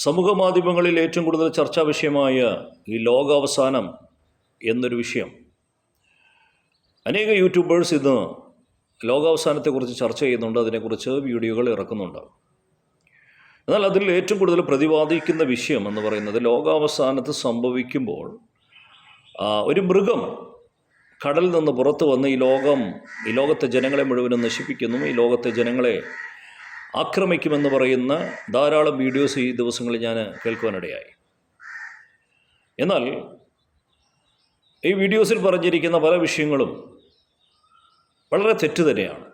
സമൂഹ മാധ്യമങ്ങളിൽ ഏറ്റവും കൂടുതൽ ചർച്ചാ വിഷയമായ ഈ ലോകാവസാനം എന്നൊരു വിഷയം, അനേക യൂട്യൂബേഴ്സ് ഇന്ന് ലോകാവസാനത്തെക്കുറിച്ച് ചർച്ച ചെയ്യുന്നുണ്ട്, അതിനെക്കുറിച്ച് വീഡിയോകൾ ഇറക്കുന്നുണ്ട്. എന്നാൽ അതിൽ ഏറ്റവും കൂടുതൽ പ്രതിപാദിക്കുന്ന വിഷയം എന്ന് പറയുന്നത്, ലോകാവസാനത്ത് സംഭവിക്കുമ്പോൾ ഒരു മൃഗം കടലിൽ നിന്ന് പുറത്തു വന്ന് ഈ ലോകത്തെ ജനങ്ങളെ മുഴുവനും നശിപ്പിക്കുന്നു, ഈ ലോകത്തെ ജനങ്ങളെ ആക്രമിക്കുമെന്ന് പറയുന്ന ധാരാളം വീഡിയോസ് ഈ ദിവസങ്ങളിൽ ഞാൻ കേൾക്കുവാനിടയായി. എന്നാൽ ഈ വീഡിയോസിൽ പറഞ്ഞിരിക്കുന്ന പല വിഷയങ്ങളും വളരെ തെറ്റ് തന്നെയാണ്.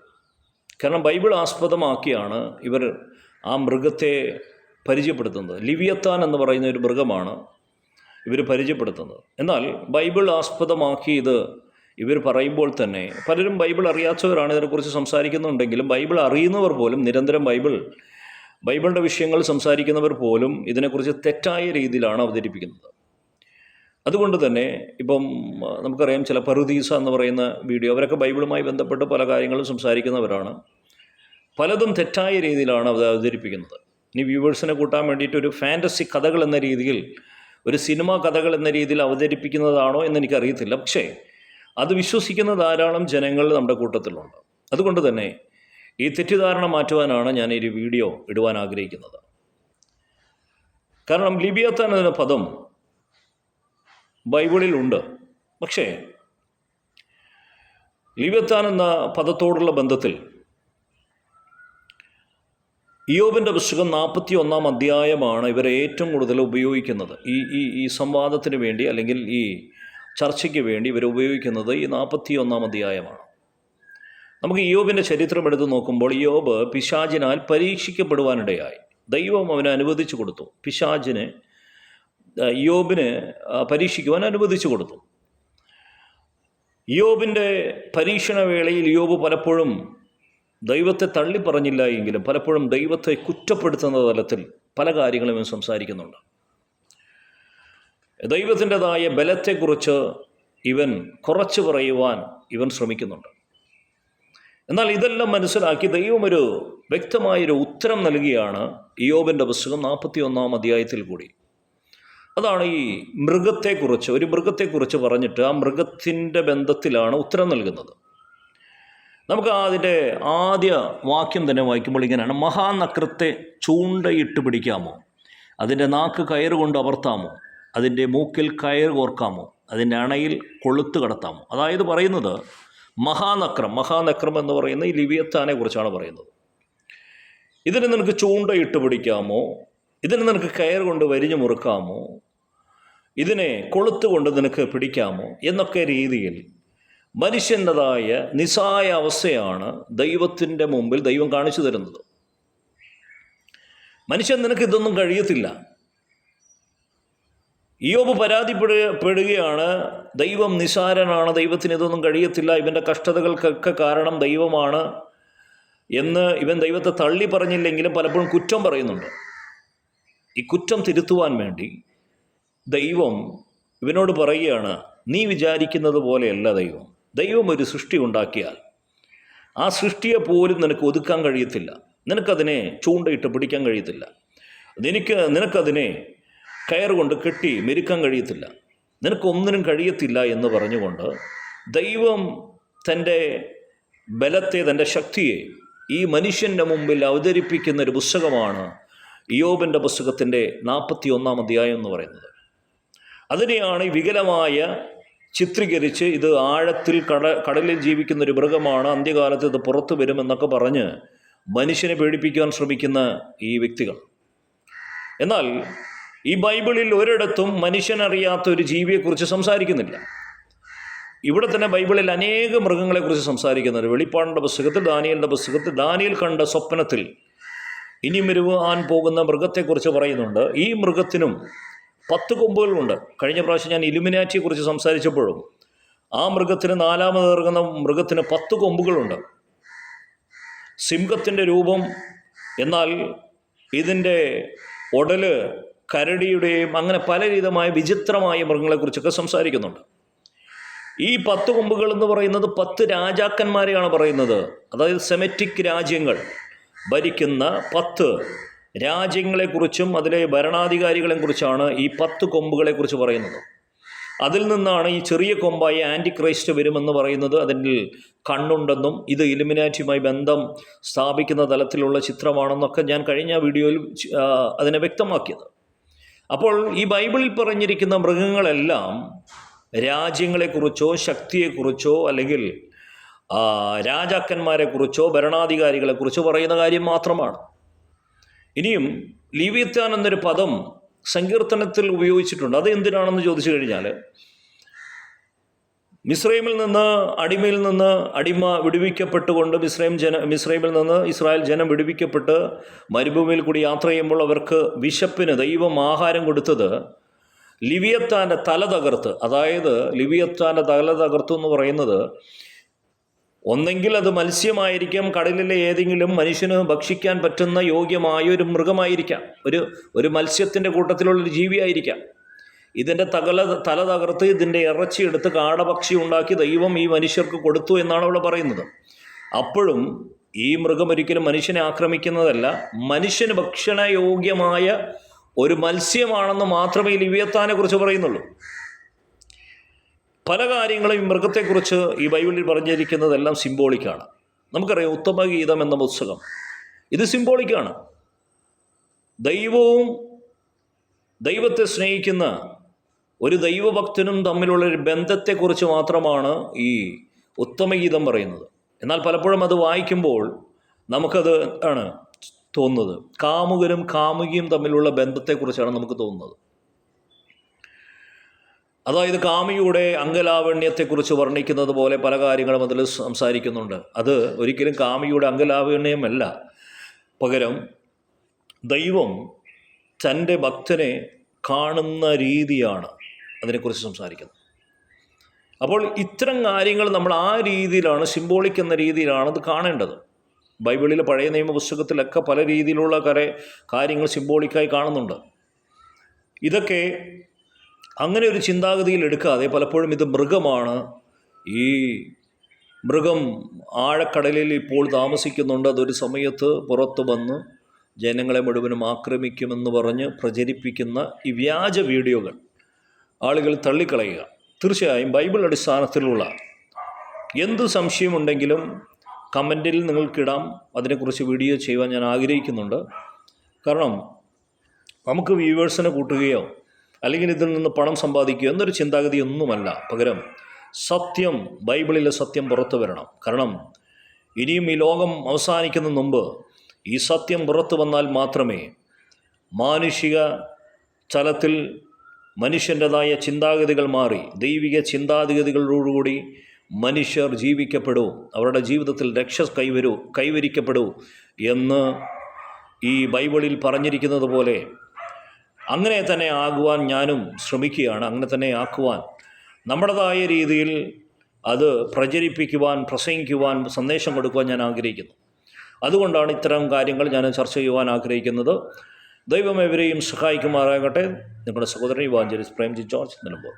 കാരണം ബൈബിൾ ആസ്പദമാക്കിയാണ് ഇവർ ആ മൃഗത്തെ പരിചയപ്പെടുത്തുന്നത്. ലിവിയത്താൻ എന്ന് പറയുന്ന ഒരു മൃഗമാണ് ഇവർ പരിചയപ്പെടുത്തുന്നത്. എന്നാൽ ബൈബിൾ ആസ്പദമാക്കി ഇത് ഇവർ പറയുമ്പോൾ തന്നെ പലരും ബൈബിൾ അറിയാത്തവരാണ് ഇതിനെക്കുറിച്ച് സംസാരിക്കുന്നുണ്ടെങ്കിലും, ബൈബിൾ അറിയുന്നവർ പോലും നിരന്തരം ബൈബിളിൻ്റെ വിഷയങ്ങൾ സംസാരിക്കുന്നവർ പോലും ഇതിനെക്കുറിച്ച് തെറ്റായ രീതിയിലാണ് അവതരിപ്പിക്കുന്നത്. അതുകൊണ്ട് തന്നെ ഇപ്പം നമുക്കറിയാം, ചില പറുദീസ എന്ന് പറയുന്ന വീഡിയോ, അവരൊക്കെ ബൈബിളുമായി ബന്ധപ്പെട്ട് പല കാര്യങ്ങളും സംസാരിക്കുന്നവരാണ്. പലതും തെറ്റായ രീതിയിലാണ് അത് അവതരിപ്പിക്കുന്നത്. ഇനി വ്യൂവേഴ്സിനെ കൂട്ടാൻ വേണ്ടിയിട്ട് ഒരു ഫാൻറ്റസി കഥകൾ എന്ന രീതിയിൽ, ഒരു സിനിമ കഥകൾ എന്ന രീതിയിൽ അവതരിപ്പിക്കുന്നതാണോ എന്നെനിക്കറിയത്തില്ല. പക്ഷേ അത് വിശ്വസിക്കുന്ന ധാരാളം ജനങ്ങൾ നമ്മുടെ കൂട്ടത്തിലുണ്ട്. അതുകൊണ്ട് തന്നെ ഈ തെറ്റിദ്ധാരണ മാറ്റുവാനാണ് ഞാൻ ഈ വീഡിയോ ഇടുവാൻ ആഗ്രഹിക്കുന്നത്. കാരണം ലിവിയത്താൻ എന്ന പദം ബൈബിളിലുണ്ട്. പക്ഷേ ലിവിയത്താൻ എന്ന പദത്തോടുള്ള ബന്ധത്തിൽ ഇയ്യോബിൻ്റെ പുസ്തകം 41-ാം അധ്യായമാണ് ഇവരെ ഏറ്റവും കൂടുതൽ ഉപയോഗിക്കുന്നത്. ഈ സംവാദത്തിന് വേണ്ടി, അല്ലെങ്കിൽ ഈ ചർച്ചയ്ക്ക് വേണ്ടി ഇവർ ഉപയോഗിക്കുന്നത് ഈ 41-ാം അധ്യായമാണ്. നമുക്ക് ഇയ്യോബിൻ്റെ ചരിത്രം എടുത്ത് നോക്കുമ്പോൾ, ഇയ്യോബ് പിശാചിനാൽ പരീക്ഷിക്കപ്പെടുവാനിടയായി. ദൈവം അവനെ അനുവദിച്ചു കൊടുത്തു. പിശാചിനെ ഇയ്യോബിനെ പരീക്ഷിക്കുവാൻ അനുവദിച്ചു കൊടുത്തു. ഇയ്യോബിൻ്റെ പരീക്ഷണ വേളയിൽ ഇയ്യോബ് പലപ്പോഴും ദൈവത്തെ തള്ളിപ്പറഞ്ഞില്ല എങ്കിലും പലപ്പോഴും ദൈവത്തെ കുറ്റപ്പെടുത്തുന്ന തലത്തിൽ പല കാര്യങ്ങളും ഇവൻ സംസാരിക്കുന്നുണ്ട്. ദൈവത്തിൻ്റെതായ ബലത്തെക്കുറിച്ച് ഇവൻ കുറച്ച് പറയുവാൻ ഇവൻ ശ്രമിക്കുന്നുണ്ട്. എന്നാൽ ഇതെല്ലാം മനസ്സിലാക്കി ദൈവം ഒരു വ്യക്തമായൊരു ഉത്തരം നൽകിയാണ് ഇയ്യോബിൻ്റെ പുസ്തകം 41-ാം അധ്യായത്തിൽ കൂടി. അതാണ് ഈ ഒരു മൃഗത്തെക്കുറിച്ച് പറഞ്ഞിട്ട് ആ മൃഗത്തിൻ്റെ ബന്ധത്തിലാണ് ഉത്തരം നൽകുന്നത്. നമുക്ക് അതിൻ്റെ ആദ്യ വാക്യം തന്നെ വായിക്കുമ്പോൾ ഇങ്ങനെയാണ്: മഹാനക്രത്തെ ചൂണ്ടയിട്ട് പിടിക്കാമോ? അതിൻ്റെ നാക്ക് കയറുകൊണ്ട് അമർത്താമോ? അതിൻ്റെ മൂക്കിൽ കയർ കോർക്കാമോ? അതിൻ്റെ അണയിൽ കൊളുത്ത് കടത്താമോ? അതായത് പറയുന്നത് മഹാനക്രം എന്ന് പറയുന്ന ഈ ലിവിയത്താനെ കുറിച്ചാണ് പറയുന്നത്. ഇതിന് നിനക്ക് ചൂണ്ടയിട്ട് പിടിക്കാമോ? ഇതിന് നിനക്ക് കയർ കൊണ്ട് വരിഞ്ഞു മുറുക്കാമോ? ഇതിനെ കൊളുത്ത് കൊണ്ട് നിനക്ക് പിടിക്കാമോ? എന്നൊക്കെ രീതിയിൽ മനുഷ്യൻ്റെതായ നിസ്സായ അവസ്ഥയാണ് ദൈവത്തിൻ്റെ മുമ്പിൽ ദൈവം കാണിച്ചു തരുന്നത്. മനുഷ്യൻ, നിനക്ക് ഇതൊന്നും കഴിയത്തില്ല. ഇയ്യോബ് പരാതിപ്പെടുകയാണ്, ദൈവം നിസ്സാരനാണ്, ദൈവത്തിന് ഇതൊന്നും കഴിയത്തില്ല, ഇവൻ്റെ കഷ്ടതകൾക്കൊക്കെ കാരണം ദൈവമാണ് എന്ന് ഇവൻ ദൈവത്തെ തള്ളി പറഞ്ഞില്ലെങ്കിലും പലപ്പോഴും കുറ്റം പറയുന്നുണ്ട്. ഈ കുറ്റം തിരുത്തുവാൻ വേണ്ടി ദൈവം ഇവനോട് പറയുകയാണ്, നീ വിചാരിക്കുന്നത് പോലെയല്ല ദൈവം ഒരു സൃഷ്ടി ഉണ്ടാക്കിയാൽ ആ സൃഷ്ടിയെ പോലും നിനക്ക് ഒതുക്കാൻ കഴിയത്തില്ല, നിനക്കതിനെ ചൂണ്ടയിട്ട് പിടിക്കാൻ കഴിയത്തില്ല, നിനക്കതിനെ കയറുകൊണ്ട് കെട്ടി മെരുക്കാൻ കഴിയത്തില്ല, നിനക്കൊന്നിനും കഴിയത്തില്ല എന്ന് പറഞ്ഞുകൊണ്ട് ദൈവം തൻ്റെ ബലത്തെ, തൻ്റെ ശക്തിയെ ഈ മനുഷ്യൻ്റെ മുമ്പിൽ അവതരിപ്പിക്കുന്ന ഒരു പുസ്തകമാണ് ഇയ്യോബിൻ്റെ പുസ്തകത്തിൻ്റെ 41-ാം അധ്യായം എന്ന് പറയുന്നത്. അതിനെയാണ് ഈ വികലമായ ചിത്രീകരിച്ച്, ഇത് ആഴത്തിൽ കടലിൽ ജീവിക്കുന്ന ഒരു മൃഗമാണ്, അന്ത്യകാലത്ത് ഇത് പുറത്തു വരുമെന്നൊക്കെ പറഞ്ഞ് മനുഷ്യനെ പേടിപ്പിക്കാൻ ശ്രമിക്കുന്ന ഈ വ്യക്തികൾ. എന്നാൽ ഈ ബൈബിളിൽ ഒരിടത്തും മനുഷ്യനറിയാത്ത ഒരു ജീവിയെക്കുറിച്ച് സംസാരിക്കുന്നില്ല. ഇവിടെ തന്നെ ബൈബിളിൽ അനേക മൃഗങ്ങളെക്കുറിച്ച് സംസാരിക്കുന്നുണ്ട്. വെളിപ്പാടിൻ്റെ പുസ്തകത്തിൽ, ദാനിയേലിൻ്റെ പുസ്തകത്തിൽ ദാനിയേൽ കണ്ട സ്വപ്നത്തിൽ ഇനി വരുവാൻ പോകുന്ന മൃഗത്തെക്കുറിച്ച് പറയുന്നുണ്ട്. ഈ മൃഗത്തിനും 10 കൊമ്പുകളുണ്ട്. കഴിഞ്ഞ പ്രാവശ്യം ഞാൻ ഇലുമിനാറ്റിയെക്കുറിച്ച് സംസാരിച്ചപ്പോഴും ആ മൃഗത്തിന്, 4ാമത് ഇറങ്ങുന്ന മൃഗത്തിന് 10 കൊമ്പുകളുണ്ട്. സിംഹത്തിൻ്റെ രൂപം, എന്നാൽ ഇതിൻ്റെ ഉടല് കരടിയുടെയും, അങ്ങനെ പലവിധമായ വിചിത്രമായ മൃഗങ്ങളെക്കുറിച്ചൊക്കെ സംസാരിക്കുന്നുണ്ട്. ഈ 10 കൊമ്പുകൾ എന്ന് പറയുന്നത് 10 രാജാക്കന്മാരെയാണ് പറയുന്നത്. അതായത് സെമറ്റിക് രാജ്യങ്ങൾ ഭരിക്കുന്ന 10 രാജ്യങ്ങളെക്കുറിച്ചും അതിലെ ഭരണാധികാരികളെക്കുറിച്ചാണ് ഈ 10 കൊമ്പുകളെക്കുറിച്ച് പറയുന്നത്. അതിൽ നിന്നാണ് ഈ ചെറിയ കൊമ്പായി ആൻറ്റി ക്രൈസ്റ്റ് വരുമെന്ന് പറയുന്നത്. അതിൽ കണ്ണുണ്ടെന്നും ഇത് ഇലുമിനാറ്റിയുമായി ബന്ധം സ്ഥാപിക്കുന്ന തലത്തിലുള്ള ചിത്രമാണെന്നൊക്കെ ഞാൻ കഴിഞ്ഞ വീഡിയോയിൽ അതിനെ വ്യക്തമാക്കിയത്. അപ്പോൾ ഈ ബൈബിളിൽ പറഞ്ഞിരിക്കുന്ന മൃഗങ്ങളെല്ലാം രാജ്യങ്ങളെക്കുറിച്ചോ ശക്തിയെക്കുറിച്ചോ അല്ലെങ്കിൽ രാജാക്കന്മാരെക്കുറിച്ചോ ഭരണാധികാരികളെക്കുറിച്ചോ പറയുന്ന കാര്യം മാത്രമാണ്. ഇനിയും ലീവിയത്താൻ എന്നൊരു പദം സങ്കീർത്തനത്തിൽ ഉപയോഗിച്ചിട്ടുണ്ട്. അത് എന്തിനാണെന്ന് ചോദിച്ചു കഴിഞ്ഞാൽ, മിസ്രൈമിൽ നിന്ന് അടിമ വിടുവിക്കപ്പെട്ടുകൊണ്ട് മിസ്രൈമിൽ നിന്ന് ഇസ്രായേൽ ജനം വിടുവിക്കപ്പെട്ട് മരുഭൂമിയിൽ കൂടി യാത്ര ചെയ്യുമ്പോൾ അവർക്ക് വിശപ്പിന് ദൈവം ആഹാരം കൊടുത്തത് ലിവിയത്താൻ്റെ തല തകർത്ത്. അതായത് ലിവിയത്താൻ്റെ തല തകർത്തു എന്ന് പറയുന്നത് ഒന്നെങ്കിൽ അത് മത്സ്യമായിരിക്കാം, കടലിലെ ഏതെങ്കിലും മനുഷ്യന് ഭക്ഷിക്കാൻ പറ്റുന്ന യോഗ്യമായ ഒരു മൃഗമായിരിക്കാം, ഒരു മത്സ്യത്തിൻ്റെ കൂട്ടത്തിലുള്ളൊരു ജീവിയായിരിക്കാം. ഇതിൻ്റെ തല തകർത്ത് ഇതിൻ്റെ ഇറച്ചി എടുത്ത് കാടപക്ഷി ഉണ്ടാക്കി ദൈവം ഈ മനുഷ്യർക്ക് കൊടുത്തു എന്നാണ് അവിടെ പറയുന്നത്. അപ്പോഴും ഈ മൃഗം ഒരിക്കലും മനുഷ്യനെ ആക്രമിക്കുന്നതല്ല, മനുഷ്യന് ഭക്ഷണയോഗ്യമായ ഒരു മത്സ്യമാണെന്ന് മാത്രമേ ഈ ലിവിയത്താനെ കുറിച്ച് പറയുന്നുള്ളൂ. പല കാര്യങ്ങളും ഈ മൃഗത്തെക്കുറിച്ച് ഈ ബൈബിളിൽ പറഞ്ഞിരിക്കുന്നതെല്ലാം സിംബോളിക്കാണ്. നമുക്കറിയാം, ഉത്തമഗീതം എന്ന പുസ്തകം ഇത് സിംബോളിക്കാണ്. ദൈവവും ദൈവത്തെ സ്നേഹിക്കുന്ന ഒരു ദൈവഭക്തനും തമ്മിലുള്ളൊരു ബന്ധത്തെക്കുറിച്ച് മാത്രമാണ് ഈ ഉത്തമഗീതം പറയുന്നത്. എന്നാൽ പലപ്പോഴും അത് വായിക്കുമ്പോൾ നമുക്കത് ആണ് തോന്നുന്നത്, കാമുകനും കാമുകിയും തമ്മിലുള്ള ബന്ധത്തെക്കുറിച്ചാണ് നമുക്ക് തോന്നുന്നത്. അതായത് കാമിയുടെ അംഗലാവണ്യത്തെക്കുറിച്ച് വർണ്ണിക്കുന്നത് പോലെ പല കാര്യങ്ങളും അതിൽ സംസാരിക്കുന്നുണ്ട്. അത് ഒരിക്കലും കാമിയുടെ അംഗലാവണ്യമല്ല, പകരം ദൈവം തൻ്റെ ഭക്തനെ കാണുന്ന രീതിയാണ് അതിനെക്കുറിച്ച് സംസാരിക്കുന്നത്. അപ്പോൾ ഇത്തരം കാര്യങ്ങൾ നമ്മൾ ആ രീതിയിലാണ്, സിംബോളിക് എന്ന രീതിയിലാണ് അത് കാണേണ്ടത്. ബൈബിളിലെ പഴയ നിയമ പുസ്തകത്തിലൊക്കെ പല രീതിയിലുള്ള കാര്യങ്ങൾ സിംബോളിക്കായി കാണുന്നുണ്ട്. ഇതൊക്കെ അങ്ങനെ ഒരു ചിന്താഗതിയിൽ എടുക്കാതെ പലപ്പോഴും ഇത് മൃഗമാണ്, ഈ മൃഗം ആഴക്കടലിൽ ഇപ്പോൾ താമസിക്കുന്നുണ്ട്, അതൊരു സമയത്ത് പുറത്തു വന്ന് ജനങ്ങളെ മുഴുവനും ആക്രമിക്കുമെന്ന് പറഞ്ഞ് പ്രചരിപ്പിക്കുന്ന ഈ വ്യാജ വീഡിയോകൾ ആളുകൾ തള്ളിക്കളയുക. തീർച്ചയായും ബൈബിൾ അടിസ്ഥാനത്തിലുള്ള എന്ത് സംശയമുണ്ടെങ്കിലും കമൻറ്റിൽ നിങ്ങൾക്കിടാം. അതിനെക്കുറിച്ച് വീഡിയോ ചെയ്യുവാൻ ഞാൻ ആഗ്രഹിക്കുന്നുണ്ട്. കാരണം നമുക്ക് വ്യൂവേഴ്സിനെ കൂട്ടുകയോ അല്ലെങ്കിൽ ഇതിൽ നിന്ന് പണം സമ്പാദിക്കുക എന്നൊരു ചിന്താഗതിയൊന്നുമല്ല. പകരം സത്യം, ബൈബിളിലെ സത്യം പുറത്തു വരണം. കാരണം ഇനിയും ഈ ലോകം അവസാനിക്കുന്ന മുമ്പ് ഈ സത്യം പുറത്തു വന്നാൽ മാത്രമേ മാനുഷിക തലത്തിൽ മനുഷ്യൻ്റെതായ ചിന്താഗതികൾ മാറി ദൈവിക ചിന്താഗതികളോടുകൂടി മനുഷ്യർ ജീവിക്കപ്പെടൂ, അവരുടെ ജീവിതത്തിൽ രക്ഷ കൈവരിക്കപ്പെടൂ എന്ന് ഈ ബൈബിളിൽ പറഞ്ഞിരിക്കുന്നത് പോലെ അങ്ങനെ തന്നെ ആകുവാൻ ഞാനും ശ്രമിക്കുകയാണ്. അങ്ങനെ തന്നെ ആക്കുവാൻ, നമ്മുടേതായ രീതിയിൽ അത് പ്രചരിപ്പിക്കുവാൻ, പ്രസംഗിക്കുവാൻ, സന്ദേശം കൊടുക്കുവാൻ ഞാൻ ആഗ്രഹിക്കുന്നു. അതുകൊണ്ടാണ് ഇത്തരം കാര്യങ്ങൾ ഞാൻ ചർച്ച ചെയ്യുവാൻ ആഗ്രഹിക്കുന്നത്. ദൈവം എവരെയും സഹായിക്കുമാറാകട്ടെ. നിങ്ങളുടെ സഹോദരൻ ഇവാഞ്ചലിസ്റ്റ് പ്രേംജി ജോർജ്, നിലമ്പൂർ.